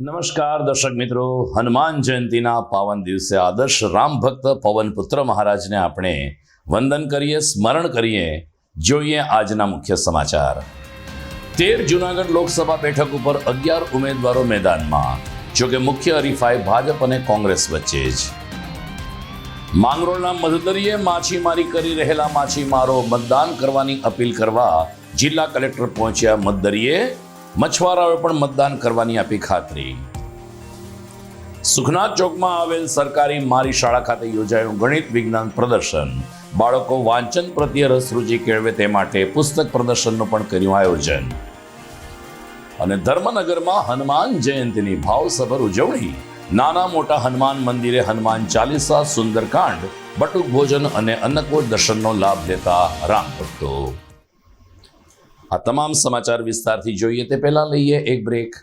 નમસ્કાર દર્શક મિત્રો, હનુમાન જયંતીના પાવન દિવસે આદર્શ રામ ભક્ત પવનપુત્ર મહારાજને આપણે વંદન કરીએ, સ્મરણ કરીએ. જોઈએ આજના મુખ્ય સમાચાર. 13 જૂનાગઢ લોકસભા બેઠક ઉપર 11 ઉમેદવારો મેદાનમાં. જોકે મુખ્ય હરીફાઈ ભાજપ અને કોંગ્રેસ વચ્ચે જ. માંગરોળના મધદરીએ માછીમારી કરી રહેલા માછીમારો મતદાન કરવાની અપીલ કરવા જિલ્લા કલેક્ટર પહોંચ્યા. મધદરીએ મછવારાઓએ પણ મતદાન કરવાની આપી ખાતરી. સુખનાથ ચોકમાં આવેલ સરકારી મારી શાળા ખાતે યોજાયું ગણિત વિજ્ઞાન પ્રદર્શન. બાળકો વાંચન પ્રત્યે રસ રુચિ કેળવે તે માટે પુસ્તક પ્રદર્શનનું પણ કર્યું આયોજન. અને ધર્મનગરમાં હનુમાન જયંતીની ભાવસભર ઉજવણી. નાના મોટા હનુમાન મંદિરે હનુમાન ચાલીસા, સુંદરકાંડ, બટુક ભોજન અને અન્નકૂટ દર્શનનો લાભ લેતા રામ ભક્તો. આ તમામ સમાચાર વિસ્તારથી જોઈએ તે પહેલા લઈએ એક બ્રેક.